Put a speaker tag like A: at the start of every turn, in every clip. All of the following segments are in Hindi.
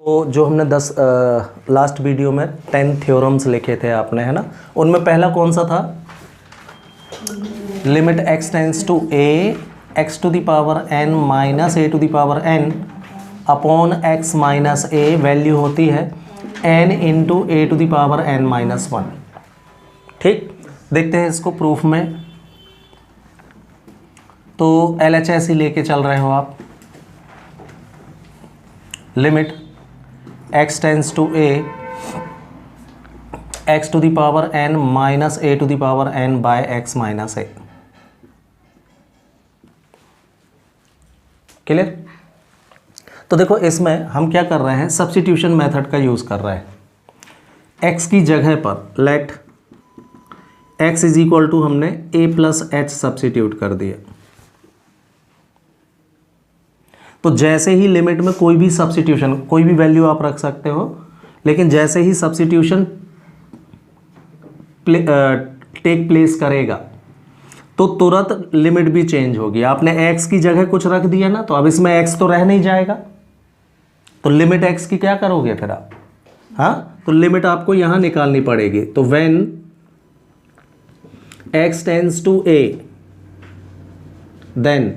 A: तो जो हमने 10 लास्ट वीडियो में 10 थ्योरम्स लिखे थे आपने, है ना, उनमें पहला कौन सा था? Limit x tends to a x to the power n minus a to the power n upon x minus a value होती है n into a to the power n minus 1। ठीक, देखते हैं इसको प्रूफ में। तो LHS ही लेके चल रहे हो आप। Limit x tends to a x to the power n minus a to the power n by x minus a। Clear? तो देखो इसमें हम क्या कर रहे हैं, सब्स्टिट्यूशन मेथड का यूज़ कर रहे हैं। x की जगह पर let x is equal to हमने a प्लस एच सब्स्टिट्यूट कर दिया। तो जैसे ही लिमिट में कोई भी सब्स्टिट्यूशन, कोई भी वैल्यू आप रख सकते हो, लेकिन जैसे ही सब्स्टिट्यूशन टेक प्लेस करेगा तो तुरंत लिमिट भी चेंज होगी। आपने x की जगह कुछ रख दिया ना, तो अब इसमें x तो रह नहीं जाएगा, तो लिमिट x की क्या करोगे फिर आप? हाँ, तो लिमिट आपको यहां निकालनी पड़ेगी। तो when x tends to a then,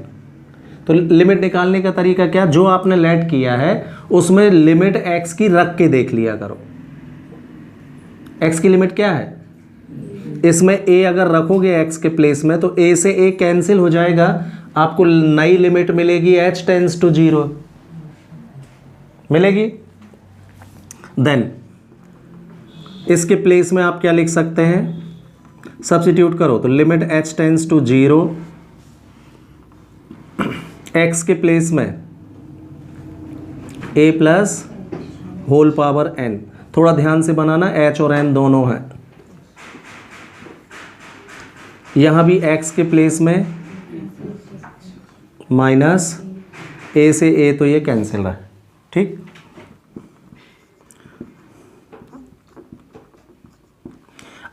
A: तो लिमिट निकालने का तरीका क्या? जो आपने लेट किया है उसमें लिमिट x की रख के देख लिया करो। x की लिमिट क्या है? इसमें a अगर रखोगे x के प्लेस में तो a से a कैंसिल हो जाएगा, आपको नई लिमिट मिलेगी h टेंस टू 0 मिलेगी। देन इसके प्लेस में आप क्या लिख सकते हैं? सब्स्टिट्यूट करो तो limit h tends to 0 x के प्लेस में a plus whole power n। थोड़ा ध्यान से बनाना, h और n दोनों हैं। यहाँ भी x के प्लेस में माइनस a से a, तो ये कैंसिल है। ठीक,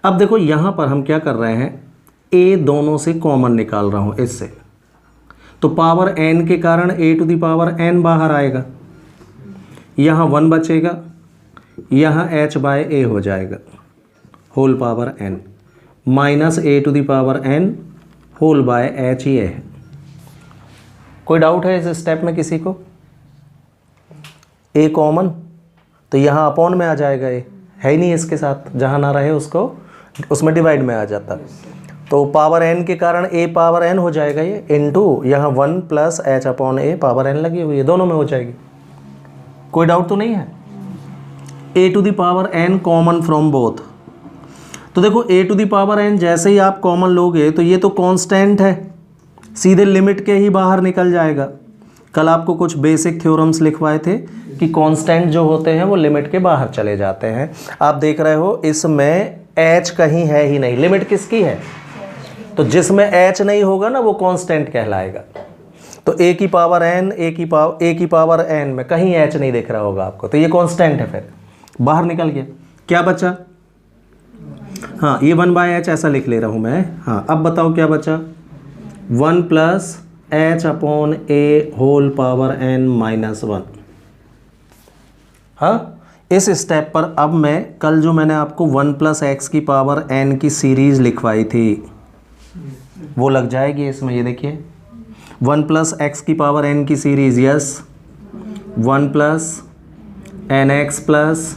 A: अब देखो यहाँ पर हम क्या कर रहे हैं, a दोनों से कॉमन निकाल रहा हूँ इससे, तो पावर n के कारण a to the power n बाहर आएगा, यहाँ 1 बचेगा, यहाँ h बाय a हो जाएगा whole power n minus a to the power n whole by h ये है। कोई डाउट है इस स्टेप में किसी को? a कॉमन, तो यहाँ अपॉन में आ जाएगा, a है ही नहीं इसके साथ, जहाँ ना रहे उसको उसमें डिवाइड में आ जाता। तो पावर n के कारण a पावर n हो जाएगा ये, इनटू यहाँ 1 plus h upon a power n लगी हुई है, दोनों में हो जाएगी। कोई डाउट तो नहीं है? a to the power n common from both. तो देखो a to the power n जैसे ही आप कॉमन लोगे तो ये तो कांस्टेंट है, सीधे लिमिट के ही बाहर निकल जाएगा। कल आपको कुछ बेसिक थ्योरम्स लिखवाए थे कि कांस्टेंट जो होते हैं वो लिमिट के बाहर चले जाते हैं। आप देख रहे हो इसमें h कहीं है ही नहीं, लिमिट किसकी है? तो जिसमें h नहीं होगा ना वो कांस्टेंट कहलाएगा। तो a की पावर n, a की पावर n में कहीं h नहीं दिख रहा होगा आपको, तो ये कांस्टेंट है, फिर बाहर निकल गया। क्या बचा? हाँ, ये 1 बाय h ऐसा लिख ले रहा हूँ मैं। हाँ, अब बताओ क्या बचा? 1 plus h upon a whole power n minus 1। हाँ, इस स्टेप पर अब मैं कल जो मैंने आपको 1 प्लस x की पावर n की सीरीज लिखवाई थी वो लग जाएगी इसमें। ये देखिए 1 प्लस x की पावर n की series, yes, 1 plus n x plus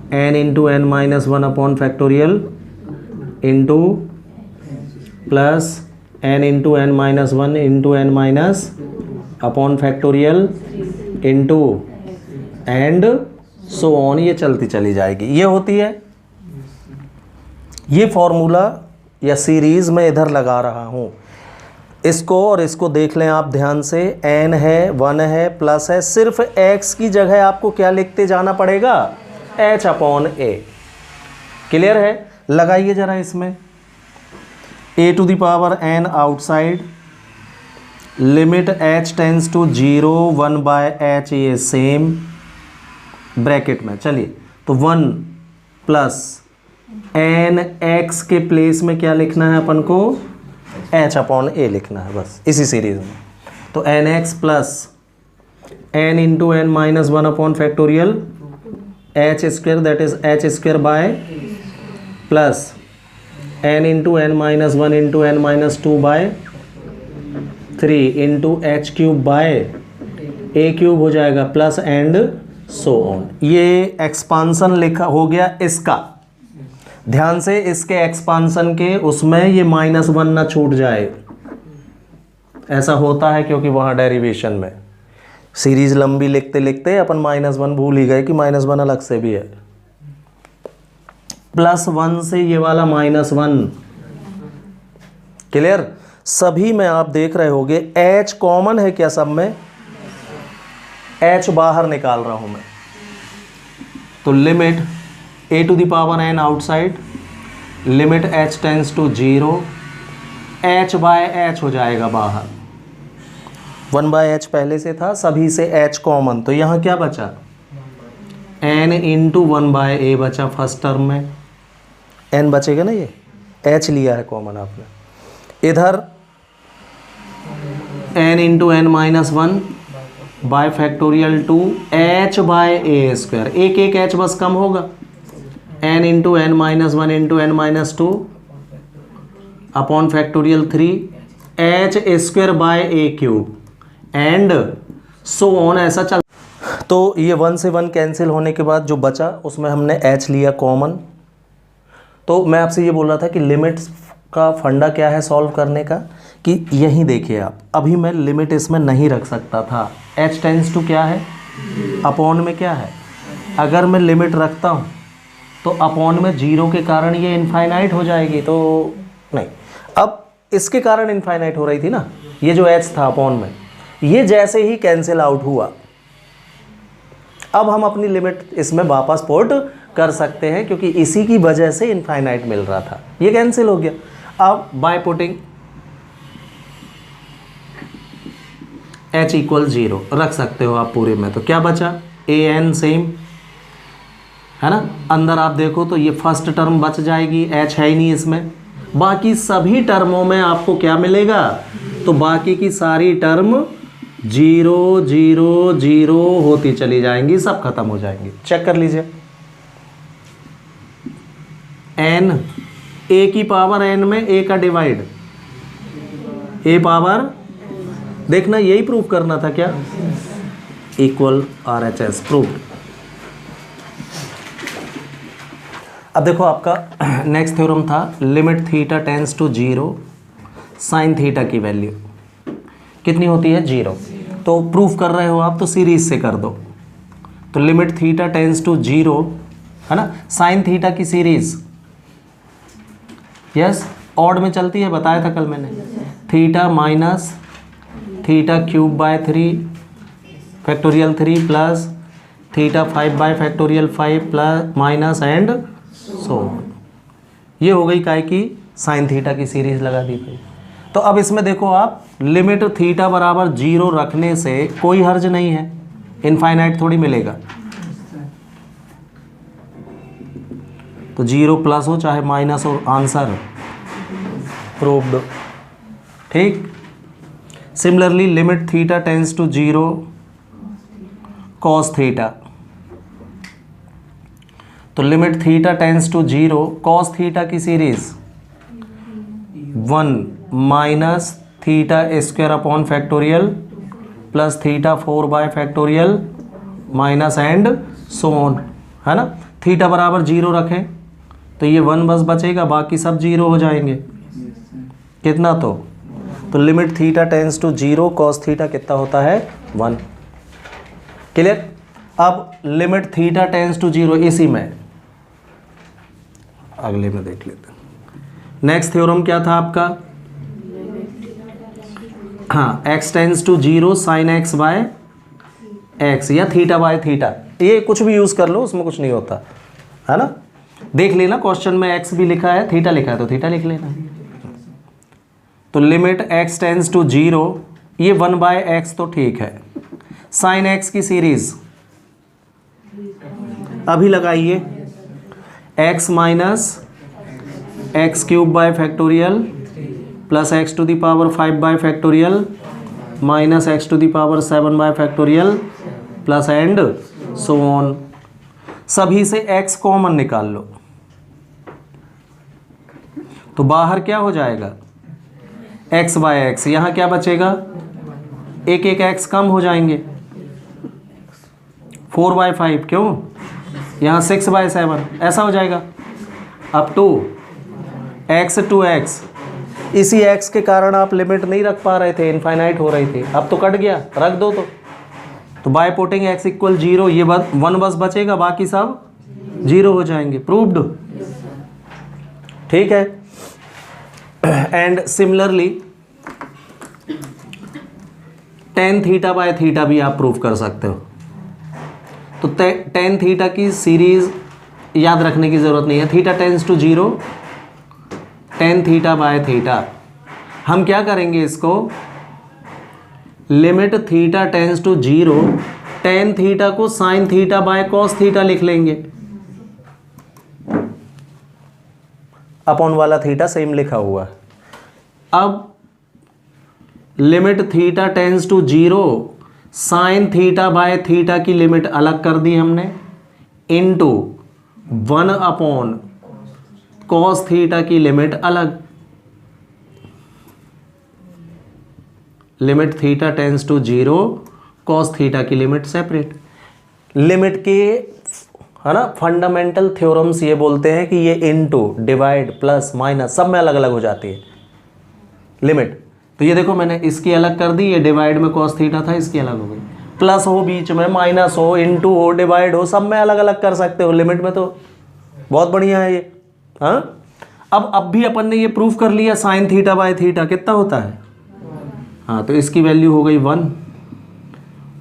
A: n into n minus 1 upon factorial into plus n into n minus 1 into n minus upon factorial into and so on, ये चलती चली जाएगी। ये होती है ये फॉर्मूला या सीरीज मैं इधर लगा रहा हूँ, इसको और इसको देख लें आप ध्यान से। n है, 1 है, प्लस है, सिर्फ x की जगह आपको क्या लिखते जाना पड़ेगा? h upon a। क्लियर है? लगाइए जरा इसमें a to the power n outside, limit h tends to 0 1 by h, ये सेम ब्रैकेट में। चलिए, तो 1 प्लस एन एक्स के प्लेस में क्या लिखना है अपन को? h अपॉन a लिखना है बस इसी सीरीज में। तो n x plus n into n minus one upon factorial h square that is h square by plus n into n minus one into n minus two by 3 into h cube by a cube हो जाएगा प्लस एंड सो ऑन। ये एक्सपांसन लिखा हो गया इसका, ध्यान से इसके एक्सपांसन के उसमें ये माइनस वन ना छूट जाए, ऐसा होता है क्योंकि वहाँ डेरिवेशन में सीरीज लंबी लिखते लिखते अपन माइनस वन भूल ही गए कि माइनस वन अलग से भी है। प्लस वन से ये वाला माइनस वन, क्लियर? सभी में आप देख रहे होगे h कॉमन है क्या सब में? h बाहर निकाल रहा हूं मैं, तो limit a to the power n outside, limit h tends to 0, h by h हो जाएगा बाहर, 1 बाय h पहले से था, सभी से h कॉमन, तो यहाँ क्या बचा? n इंटू 1 बाय a बचा फर्स्ट टर्म में, n बचेगा ना, ये h लिया है कॉमन आपने। इधर n into n minus one by factorial 2 h by a square, एक एक h बस कम होगा, n into n minus one into n minus two upon factorial 3 h square by a cube and so on, ऐसा चल। तो ये 1 से 1 कैंसिल होने के बाद जो बचा उसमें हमने h लिया कॉमन। तो मैं आपसे ये बोल रहा था कि लिमिट्स का फंडा क्या है सॉल्व करने का, कि यहीं देखिए आप, अभी मैं लिमिट इसमें नहीं रख सकता था, h टेंस टू क्या है? अपॉन में क्या है? अगर मैं लिमिट रखता हूँ तो अपॉन में 0 के कारण ये इनफाइनाइट हो जाएगी, तो नहीं, अब इसके कारण इनफाइनाइट हो रही थी ना, ये जो h था अपॉन में, ये जैसे ही कैंसिल आउट हुआ, अब हम अपनी लिमिट इसमें वापस पुट कर सकते हैं, क्योंकि इसी की वजह से इनफाइनाइट मिल रहा था, ये कैंसिल हो गया। अब बाय पुटिंग h इक्वल 0 रख सकते हो आप पूरे में, तो क्या बचा? a n सेम है ना, अंदर आप देखो तो ये फर्स्ट टर्म बच जाएगी, h है ही नहीं इसमें, बाकी सभी टर्मों में आपको क्या मिलेगा? तो बाकी की सारी टर्म 0 0 0 होती चली जाएंगी, सब खत्म हो जाएंगी। चेक कर लीजिए, n a की पावर n में a का डिवाइड, a पावर, देखना यही प्रूव करना था क्या? Equal RHS prove. अब देखो आपका नेक्स्ट थ्योरम था limit theta tends to 0 sine theta की वैल्यू कितनी होती है? 0। तो प्रूफ कर रहे हो आप तो सीरीज से कर दो, तो लिमिट थीटा टेंस टू 0 है ना, साइन थीटा की सीरीज यस ऑड में चलती है, बताया था कल मैंने, theta minus theta cube by 3 factorial 3 plus theta 5 by factorial 5 plus minus and सो, ये हो गई काय की साइन थीटा की सीरीज लगा दी भाई। तो अब इसमें देखो आप, लिमिट थीटा बराबर 0 रखने से कोई हर्ज नहीं है, इनफाइनाइट थोड़ी मिलेगा, तो 0 प्लस हो चाहे माइनस हो, आंसर प्रूव्ड। ठीक, similarly limit theta tends to 0 cos theta, तो limit theta tends to 0 cos theta की series 1 minus theta square upon factorial plus theta 4 by factorial minus and so on, है ना। थीटा बराबर 0 रखें तो ये 1 बस बचेगा, बाकी सब 0 हो जाएंगे। कितना तो limit theta tends to 0 cos theta कितना होता है? 1। क्लियर। अब लिमिट थीटा टेंस टू 0 इसी में अगले में देख लेते हैं। नेक्स्ट थ्योरम क्या था आपका? हाँ, x tends to 0 sine x by x या थीटा बाय थीटा, ये कुछ भी यूज कर लो, उसमें कुछ नहीं होता, है ना। देख लेना क्वेश्चन में x भी लिखा है, थीटा लिखा है तो थीटा लिख लेना। तो लिमिट x टेंस टू 0, ये 1 बाय x तो ठीक है, साइन x की सीरीज अभी लगाइए, x minus x cube by factorial plus x to the power 5 by factorial minus x to the power 7 by factorial plus and so on. सभी से x कॉमन निकाल लो तो बाहर क्या हो जाएगा, x बाय एक्स। यहाँ क्या बचेगा, एक एक x कम हो जाएंगे, 4/5, क्यों, यहाँ 6/7 ऐसा हो जाएगा, up to x to x। इसी x के कारण आप लिमिट नहीं रख पा रहे थे, इनफाइनाइट हो रही थी, अब तो कट गया, रख दो तो बाय पुटिंग x इक्वल 0 ये 1 बस बचेगा, बाकी सब 0 हो जाएंगे। प्रूव्ड, ठीक है। And similarly tan theta by theta भी आप प्रूव कर सकते हो। तो tan थीटा की सीरीज याद रखने की जरूरत नहीं है, theta tends to 0, tan theta by theta. हम क्या करेंगे, इसको limit theta tends to 0, tan theta को sin theta by cos theta लिख लेंगे, अपॉन वाला थीटा सेम लिखा हुआ है। अब limit theta tends to 0, sine theta by theta की लिमिट अलग कर दी हमने, इनटू 1 अपॉन कॉस थीटा की लिमिट अलग। Limit theta tends to 0, cos theta की लिमिट सेपरेट। लिमिट के है ना फंडामेंटल थ्योरम्स ये बोलते हैं कि ये इनटू, डिवाइड, प्लस, माइनस सब में अलग अलग हो जाती है लिमिट। तो ये देखो मैंने इसकी अलग कर दी, ये डिवाइड में कॉस थीटा था, इसकी अलग हो गई। प्लस हो बीच में, माइनस हो, इनटू हो, डिवाइड हो, सब में अलग अलग कर सकते हो, लिमिट में तो बहुत बढ़िया है ये। हाँ, अब भी अपन ने ये प्रूफ कर लिया, साइन थीटा बाय थीटा कितना होता है, हाँ, तो इसकी वैल्यू हो गई 1।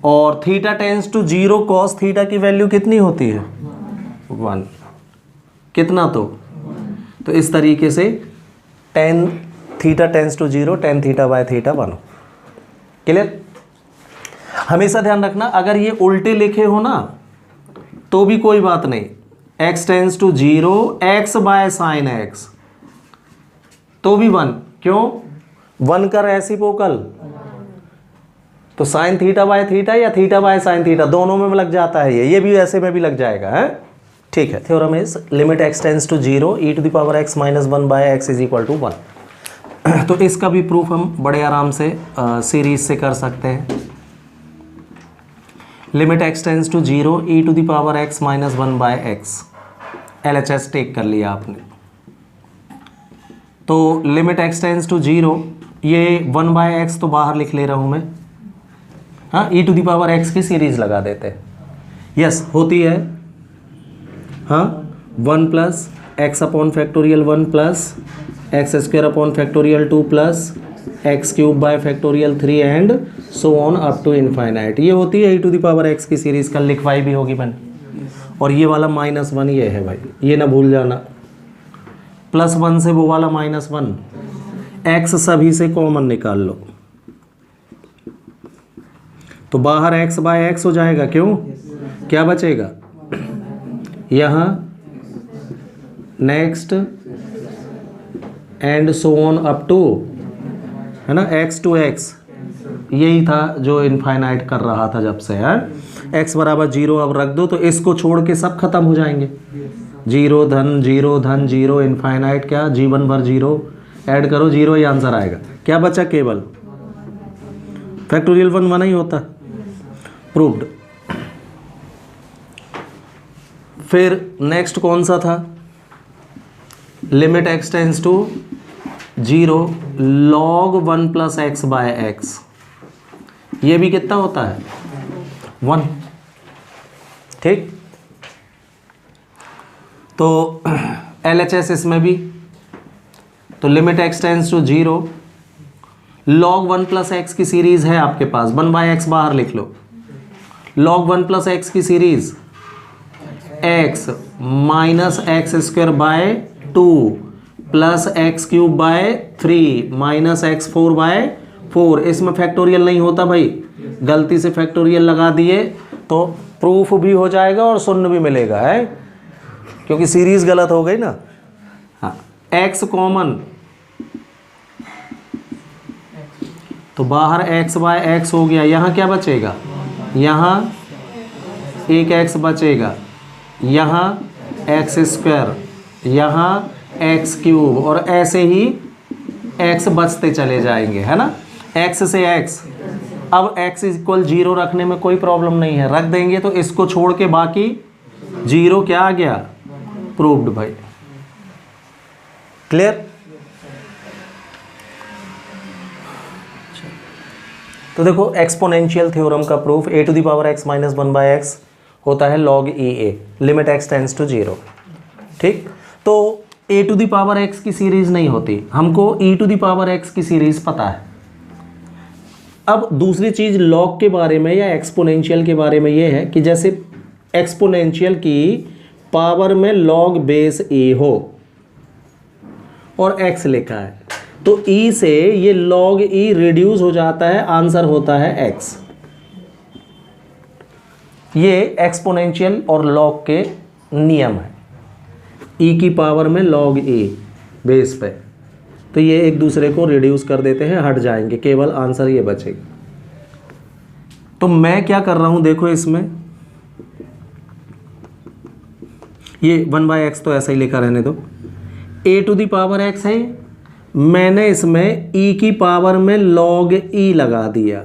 A: और theta tends to 0, cos theta की वैल्यू कितनी होती है, 1। कितना तो इस तरीके से tan theta tends to 0, tan theta by theta 1। Clear. हमेशा ध्यान रखना, अगर ये उल्टे लिखे हो ना तो भी कोई बात नहीं, x tends to 0, x by sine x तो भी 1, क्यों, 1 का रेसिप्रोकल, तो साइन थीटा बाय थीटा या थीटा बाय साइन थीटा दोनों में लग जाता है, ये भी ऐसे में भी लग जाएगा, है ठीक है। Theorem is limit x tends to 0, e⁻x - 1 by x = 1। तो इसका भी प्रूफ हम बड़े आराम से सीरीज से कर सकते हैं। Limit x tends to 0, e⁻x - 1 by x, LHS take कर लिया आपने। तो लिमिट x टेंस टू 0, ये 1 बाय x तो बाहर लिख ले रहा हूँ मैं, हाँ, e⁻x की सीरीज लगा देते हैं। यस, होती है, हाँ, 1 plus x upon factorial 1 plus x square upon factorial 2 plus x³ by factorial 3 and so on up to infinite. ये होती है e⁻x की सीरीज, कल लिखवाई भी होगी मैंने। और ये वाला -1 ये है भाई, ये ना भूल जाना, +1 से वो वाला -1, x सभी से कॉमन निकाल लो तो बाहर x बाय x हो जाएगा, क्यों, क्या बचेगा, यहाँ next and so on up to, है ना, x टू x, यही था जो इनफाइनाइट कर रहा था जब से, है x बराबर 0 अब रख दो तो इसको छोड़ के सब खत्म हो जाएंगे, 0 धन 0 धन 0, इनफाइनाइट क्या, जीवन भर 0, ऐड करो 0 ही आंसर आएगा। क्या बचा, केवल फैक्टोरियल 1 1 ही होता, प्रूव्ड। फिर नेक्स्ट कौन सा था, limit x tends to 0, log 1 plus x by x, ये भी कितना होता है, 1, ठीक। तो LHS इसमें भी, तो limit x tends to 0, log 1 plus x की सीरीज है आपके पास, 1 बाय x बाहर लिख लो, log 1 प्लस x की series x minus x square by 2 plus x³ by 3 minus x4 by 4। इसमें फैक्टोरियल नहीं होता भाई, गलती से फैक्टोरियल लगा दिए तो प्रूफ भी हो जाएगा और शून्य भी मिलेगा, है, क्योंकि सीरीज गलत हो गई ना। हाँ, x कॉमन, तो बाहर x बाय x हो गया, यहाँ क्या बचेगा, यहाँ एक एक्स बचेगा, यहाँ एक्स स्क्वायर, यहाँ एक्स क्यूब, और ऐसे ही एक्स बचते चले जाएंगे, है ना, एक्स से एक्स। अब एक्स इक्वल 0 रखने में कोई प्रॉब्लम नहीं है, रख देंगे तो इसको छोड़ के बाकी 0 क्या आ गया, प्रूव्ड भाई। क्लियर? तो देखो एक्सपोनेंशियल थ्योरम का proof a to the power x minus 1/x होता है log EA, limit x tends to 0। ठीक, तो a to the power x की सीरीज नहीं होती, हमको e to the power x की सीरीज पता है। अब दूसरी चीज log के बारे में या एक्सपोनेंशियल के बारे में ये है कि जैसे एक्सपोनेंशियल की पावर में log बेस a हो और x लिखा है, तो e से ये log e रिड्यूस हो जाता है, आंसर होता है x। ये एक्सपोनेंशियल और log के नियम है, e की पावर में log e बेस पे, तो ये एक दूसरे को रिड्यूस कर देते हैं, हट जाएंगे, केवल आंसर ये बचेगा। तो मैं क्या कर रहा हूं, देखो इसमें ये 1/x तो ऐसा ही लिखा रहने दो, a to the power x है, मैंने इसमें e की पावर में log e लगा दिया,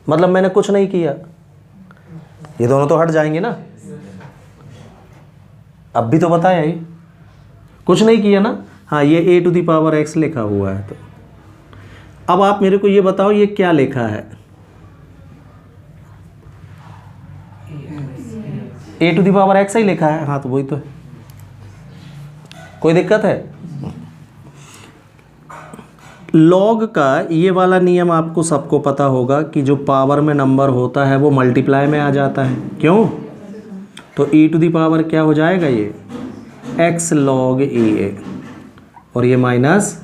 A: मतलब मैंने कुछ नहीं किया, ये दोनों तो हट जाएंगे ना। अब भी तो बताया ही, कुछ नहीं किया ना। हाँ, ये a to the power x लिखा हुआ है, तो अब आप मेरे को ये बताओ ये क्या लिखा है, a to the power x ही लिखा है। हाँ, तो वही तो है, कोई दिक्कत है? लॉग का ये वाला नियम आपको सबको पता होगा कि जो पावर में नंबर होता है वो मल्टीप्लाई में आ जाता है, क्यों? तो e टू द पावर क्या हो जाएगा, ये x log EA, और ये माइनस।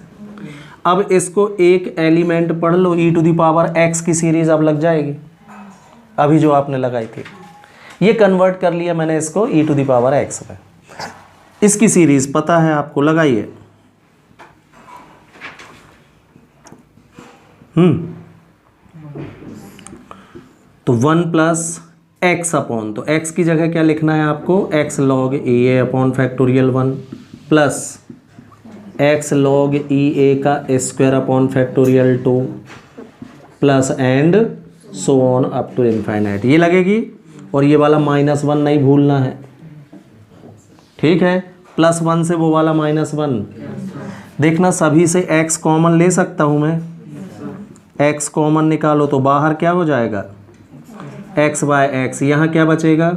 A: अब इसको एक एलिमेंट पढ़ लो, e to the power x की सीरीज अब लग जाएगी, अभी जो आपने लगाई थी, ये कन्वर्ट कर लिया मैंने इसको e to the power x में। इसकी सीरीज पता है आपको, लगाइए। तो 1 प्लस एक्स अपॉन, तो x की जगह क्या लिखना है आपको, x log EA upon factorial 1 plus x log EA का square upon factorial 2 plus and so on up to infinite, ये लगेगी। और ये वाला -1 नहीं भूलना है, ठीक है, +1 से वो वाला -1, देखना सभी से x कॉमन ले सकता हूँ मैं, x कॉमन निकालो तो बाहर क्या हो जाएगा, x/x, यहाँ क्या बचेगा,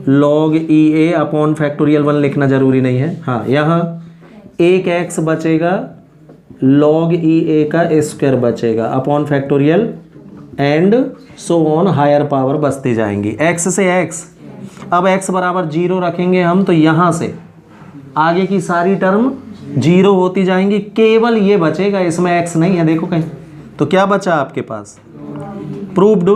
A: log EA अपॉन फैक्टोरियल 1 लिखना ज़रूरी नहीं है। हाँ, यहाँ एक x बचेगा, log EA का स्क्वायर बचेगा upon factorial and so on, higher power बचती जाएंगी, x से x। अब x बराबर 0 रखेंगे हम, तो यहाँ से आगे की सारी टर्म 0 होती जाएंगी, केवल ये बचेगा, इसमें x नहीं है, देखो कहीं। तो क्या बचा आपके पास, प्रूव्ड।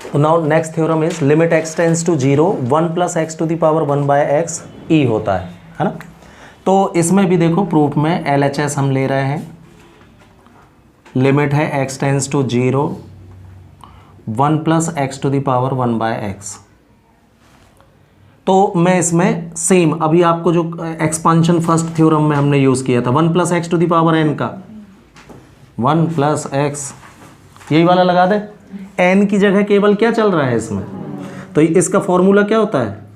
A: तो now next theorem is limit x tends to 0 1 plus x to the power 1/x e होता है ना। तो इसमें भी देखो प्रूफ में LHS हम ले रहे हैं, लिमिट है x tends to 0 1 plus x to the power 1/x। तो मैं इसमें सेम अभी आपको जो एक्सपांशन फर्स्ट थ्योरम में हमने यूज़ किया था, 1 plus x to the power n का 1 प्लस एक्स, यही वाला लगा दे। n की जगह केवल क्या चल रहा है इसमें, तो इसका फॉर्मूला क्या होता है,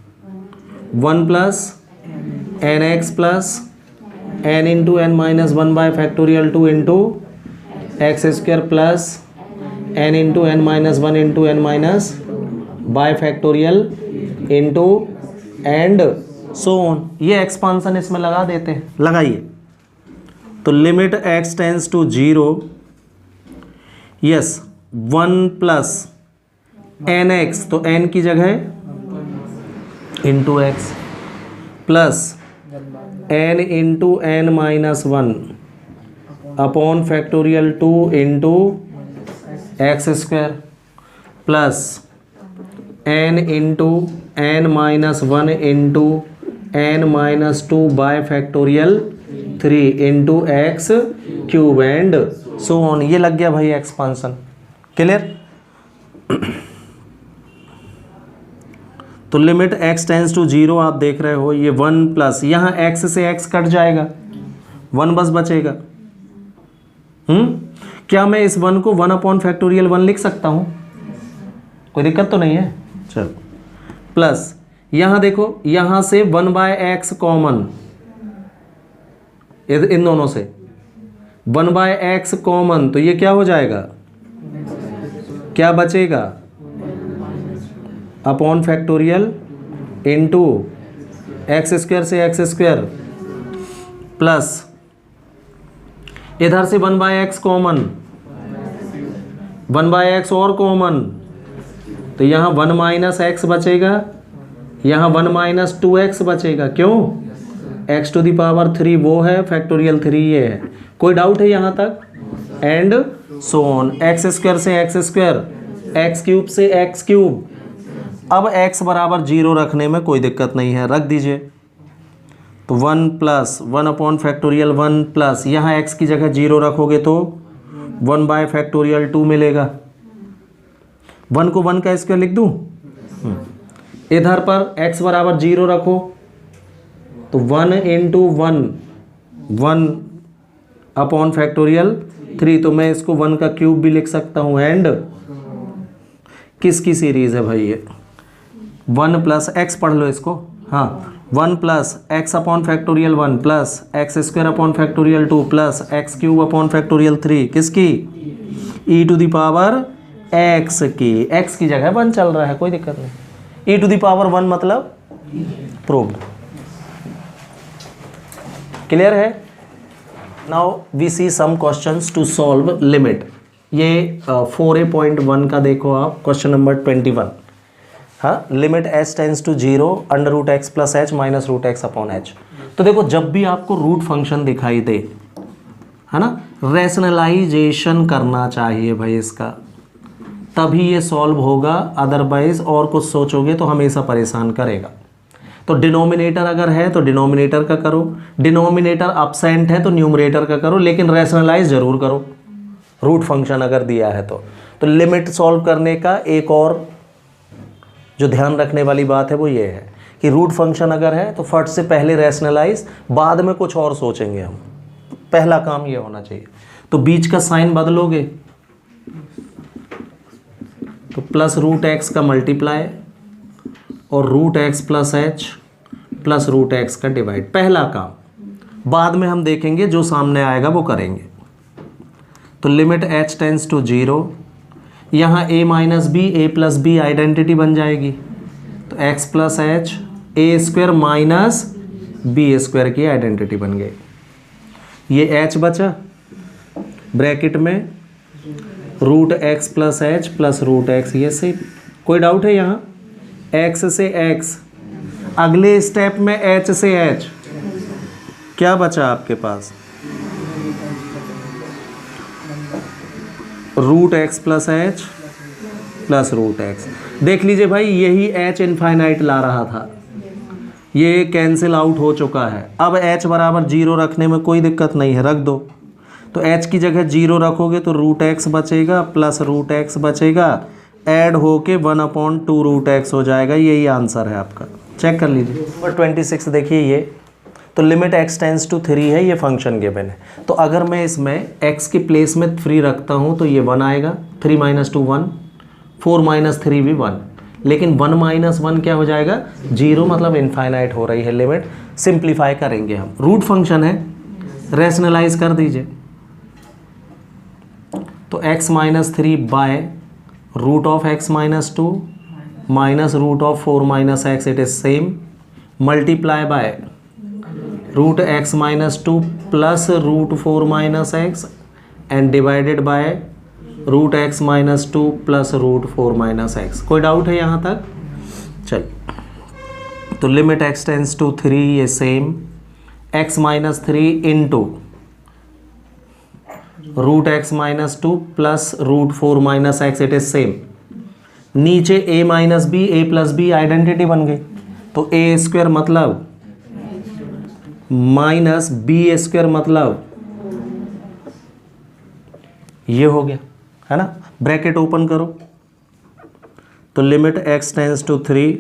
A: 1 plus n x plus n into n minus 1 by factorial 2 into x square plus n into n minus 1 into n minus by factorial into and so on. ये एक्सपांसन इसमें लगा देते हैं, लगाइए। तो limit x tends to 0, yes 1 plus n x, तो n की जगह into x plus n into n minus 1 upon factorial 2 into x square plus n into n minus 1 into n minus 2 by factorial 3 into x cube and so on. ये लग गया भाई एक्सपांशन। क्लियर? तो लिमिट x टेंस टू 0 आप देख रहे हो, ये 1 प्लस यहाँ x से x कट जाएगा, 1 बस बचेगा। क्या मैं इस 1 को 1 अपॉन फैक्टोरियल 1 लिख सकता हूँ? कोई दिक्कत तो नहीं है। चलो, प्लस यहाँ देखो, यहाँ से 1/x कॉमन, इन दोनों से 1/x कॉमन, तो ये क्या हो जाएगा? क्या बचेगा? Upon factorial into x square से एक्स स्क्वायर, प्लस इधर से 1/x कॉमन, 1/x और कॉमन, तो यहाँ 1 माइनस एक्स बचेगा, यहाँ 1 माइनस 2x बचेगा। क्यों? x टू दी पावर 3 वो है, फैक्टोरियल 3 ये है। कोई डाउट है यहाँ तक? And so on. X square से एक्स स्क्वायर, एक्स क्यूब से एक्स क्यूब। अब x बराबर 0 रखने में कोई दिक्कत नहीं है, रख दीजिए। तो 1 प्लस 1 अपॉन फैक्टोरियल 1 प्लस यहाँ x की जगह 0 रखोगे तो 1/2 मिलेगा। 1 को 1 का स्क्वायर लिख दूँ? इधर पर x बराबर 0 रखो तो 1 इंटू 1 अपॉन फैक्टोरियल 3, तो मैं इसको 1 का क्यूब भी लिख सकता हूँ। एंड किसकी सीरीज है भाई ये? 1 प्लस एक्स पढ़ लो इसको। हाँ, 1 plus x upon factorial 1 plus x square upon factorial 2 plus x cube upon factorial 3, किसकी? ई टू दी पावर एक्स की। एक्स की जगह 1 चल रहा है, कोई दिक्कत नहीं। ई टू दी पावर 1 मतलब प्रूव्ड। क्लियर है? Now we see some questions to solve limit. ये 4a.1 का देखो आप, क्वेश्चन नंबर 21। हाँ, limit h tends to 0 under root x plus h minus root x upon h. तो देखो, जब भी आपको रूट फंक्शन दिखाई दे, है ना, रैशनलाइजेशन करना चाहिए भाई इसका, तभी ये सॉल्व होगा। अदरवाइज और कुछ सोचोगे तो हमेशा परेशान करेगा। तो डिनोमिनेटर अगर है तो डिनोमिनेटर का करो, डिनोमिनेटर अपसेंट है तो न्यूमरेटर का करो, लेकिन रैशनलाइज जरूर करो रूट फंक्शन अगर दिया है तो लिमिट सॉल्व करने का एक और जो ध्यान रखने वाली बात है वो ये है कि रूट फंक्शन अगर है तो फट से पहले रैशनलाइज, बाद में कुछ और सोचेंगे हम। पहला काम ये होना चाहिए। तो बीच का साइन बदलोगे तो प्लस रूट एक्स का मल्टीप्लाई और root x plus h plus root x का डिवाइड, पहला काम। बाद में हम देखेंगे, जो सामने आएगा वो करेंगे। तो लिमिट h टेंस टू 0, यहाँ a minus b, a plus b identity बन जाएगी, तो x plus h a square minus b square की आइडेंटिटी बन गई। ये h बचा, ब्रैकेट में root x plus h plus root x, ये सही। कोई डाउट है यहाँ? x से x, अगले स्टेप में h से h, क्या बचा आपके पास? Root x plus h plus root x. देख लीजिए भाई, यही h इनफाइनाइट ला रहा था, ये कैंसिल आउट हो चुका है। अब h बराबर 0 रखने में कोई दिक्कत नहीं है, रख दो। तो h की जगह 0 रखोगे तो रूट एक्स बचेगा प्लस रूट एक्स बचेगा, ऐड होके 1/2 रूट एक्स हो जाएगा। यही आंसर है आपका, चेक कर लीजिए। नंबर 26 देखिए, ये तो लिमिट x टेंस टू 3 है, ये फंक्शन गिवन है। तो अगर मैं इसमें x के प्लेस में 3 रखता हूँ तो ये 1 आएगा, 3 माइनस 2 1, 4 माइनस 3 भी 1, लेकिन 1 माइनस 1 क्या हो जाएगा? 0, मतलब इनफाइनाइट हो रही है लिमिट। सिंप्लीफाई करेंगे हम, रूट फंक्शन है, रैशनलाइज कर दीजिए। तो x minus 3 by root of x minus 2 minus root of 4 minus x, it is same, multiply by root x minus 2 plus root 4 minus x and divided by root x minus 2 plus root 4 minus x. कोई डाउट है यहाँ तक? चल, तो लिमिट x टेंस टू 3 ये same, x minus 3 into root x minus 2 plus root 4 minus x, it is same. नीचे a minus b, a plus b identity बन गई, तो a स्क्वायर मतलब माइनस बी स्क्वायर मतलब ये हो गया, है ना। ब्रैकेट ओपन करो तो limit x tends to 3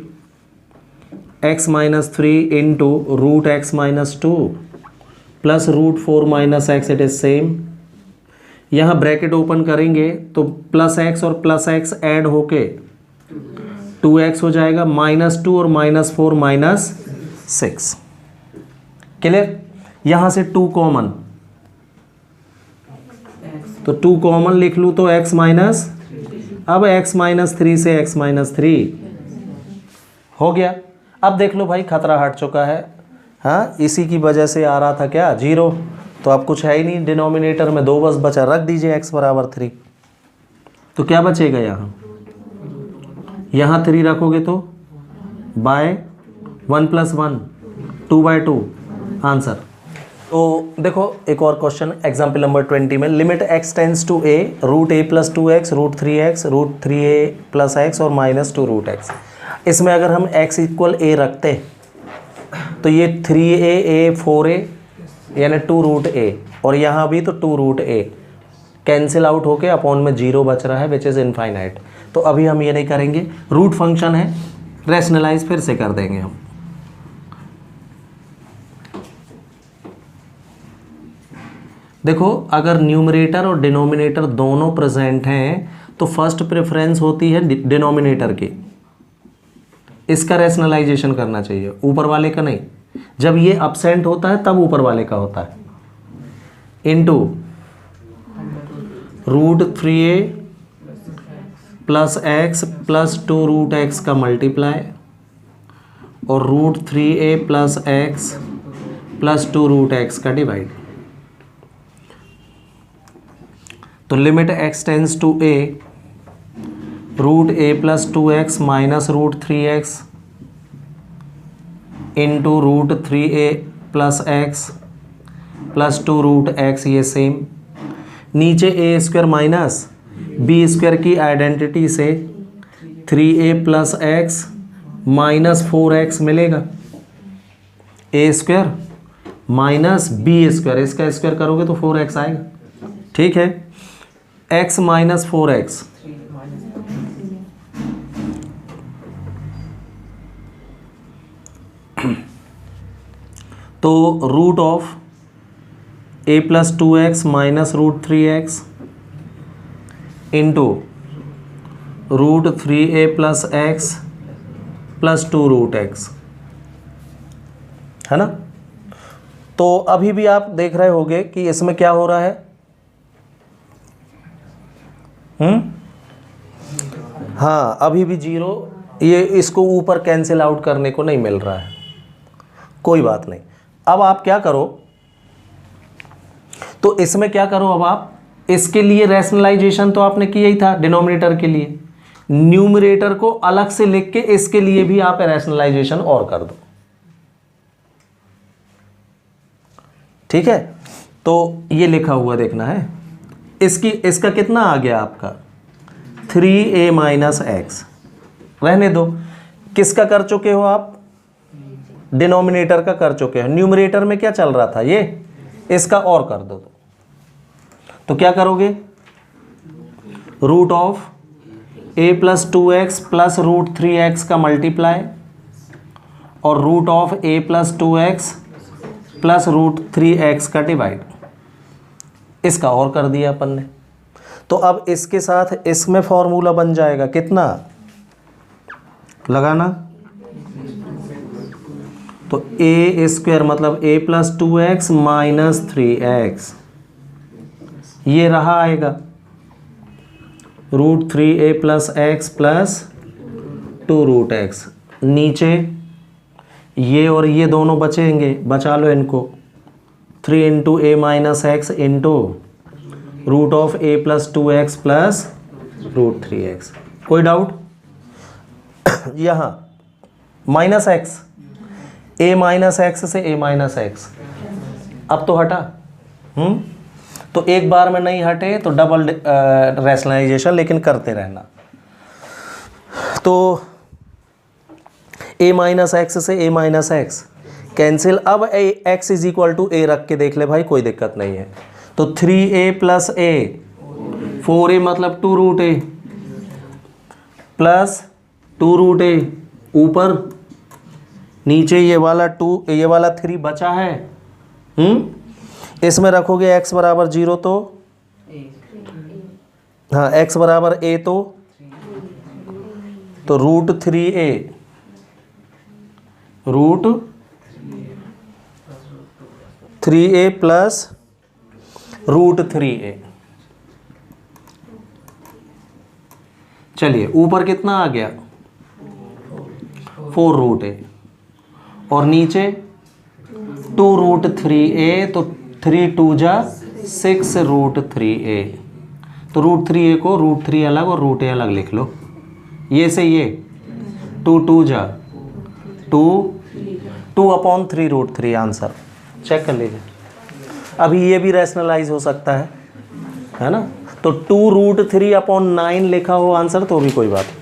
A: x minus 3 into root x minus 2 plus root 4 minus x, it is same. यहाँ ब्रैकेट ओपन करेंगे तो प्लस एक्स और प्लस एक्स ऐड होके 2x हो जाएगा, -2 और -4 -6। क्लियर। यहाँ से 2 कॉमन, तो 2 कॉमन लिख लूँ तो x माइनस, अब x माइनस 3 से x माइनस 3 हो गया। अब देख लो भाई खतरा हट चुका है। हाँ, इसी की वजह से आ रहा था क्या 0, तो अब कुछ है ही नहीं डिनोमिनेटर में, 2 बस बचा। रख दीजिए x बराबर 3, तो क्या बचेगा यहाँ 3 रखोगे तो बाय 1 + 1 2/2 आंसर। तो देखो एक और क्वेश्चन एग्जाम्पल नंबर 20 में, limit x tends to a root a + 2x root 3x root 3a + x और -2 रूट x। इसमें अगर हम x = a रखते तो ये 3a 4a यानी 2 रूट a, और यहाँ भी तो 2 रूट a कैंसिल आउट होके अपॉन में 0 बच रहा है विच इज़ इनफाइनाइट। तो अभी हम ये नहीं करेंगे, रूट फंक्शन है, रैशनलाइज फिर से कर देंगे हम। देखो अगर न्यूमरेटर और डिनोमिनेटर दोनों प्रेजेंट हैं तो फर्स्ट प्रेफरेंस होती है डिनोमिनेटर की, इसका रैशनलाइजेशन करना चाहिए, ऊपर वाले का नहीं। जब ये अब्सेंट होता है तब ऊपर वाले का होता है। Into root 3a plus x plus 2 root x का मल्टीप्लाई और root 3a plus x plus 2 root x का डिवाइड। तो limit x tends to a root a plus 2x minus root 3x into root 3a plus x plus 2 root x, ये सेम। नीचे a² माइनस b² की आइडेंटिटी से 3a plus x minus 4x मिलेगा। a² माइनस b², इसका स्क्वायर करोगे तो 4x आएगा। ठीक है, x माइनस 4x तो root of a plus 2x minus root 3x into root 3a plus x plus 2 root x, है ना। तो अभी भी आप देख रहे होंगे कि इसमें क्या हो रहा है। हाँ, अभी भी 0, ये इसको ऊपर कैंसिल आउट करने को नहीं मिल रहा है, कोई बात नहीं। अब आप क्या करो, तो इसमें क्या करो, अब आप इसके लिए रैशनलाइजेशन तो आपने किया ही था डिनोमिनेटर के लिए, न्यूमरेटर को अलग से लिख के इसके लिए भी आप रैशनलाइजेशन और कर दो। ठीक है, तो ये लिखा हुआ देखना है, इसका कितना आ गया आपका 3a माइनस x, रहने दो। किसका कर चुके हो आप, डिनोमिनेटर का कर चुके हो। न्यूमरेटर में क्या चल रहा था, ये इसका और कर दो। तो क्या करोगे, root of a plus 2x plus root 3x का मल्टीप्लाई और root of a plus 2x plus root 3x का डिवाइड, इसका और कर दिया अपन ने। तो अब इसके साथ इसमें फॉर्मूला बन जाएगा, कितना लगाना, तो a² मतलब a plus 2x minus 3x, ये रहा आएगा root 3a plus x plus 2 root x। नीचे ये और ये दोनों बचेंगे, बचा लो इनको, 3 into a minus x into root of a plus 2x plus root 3x। कोई डाउट? यहाँ minus x, a minus x से a माइनस एक्स, अब तो हटा। तो एक बार में नहीं हटे तो डबल रैशनलाइजेशन लेकिन करते रहना। तो a माइनस एक्स से a माइनस एक्स कैंसिल। अब x is equal to a रख के देख ले भाई, कोई दिक्कत नहीं है। तो 3a प्लस a 4a मतलब 2 रूट ए प्लस 2 रूट ए ऊपर, नीचे ये वाला 3 बचा है। इसमें रखोगे x बराबर 0 तो हाँ x बराबर a तो root 3a plus root 3a। चलिए ऊपर कितना आ गया 4 रूट ए और नीचे 2 रूट 3a तो 3 2 जा 6 रूट 3a। तो रूट 3a को रूट 3 अलग और रूट a अलग लिख लो। ये से ये 2 2 जा 2 अपॉन 3 रूट 3 आंसर चेक कर लीजिए। अभी ये भी रैशनलाइज हो सकता है ना। तो 2 रूट 3 अपॉन 9 लिखा हो आंसर तो भी कोई बात नहीं।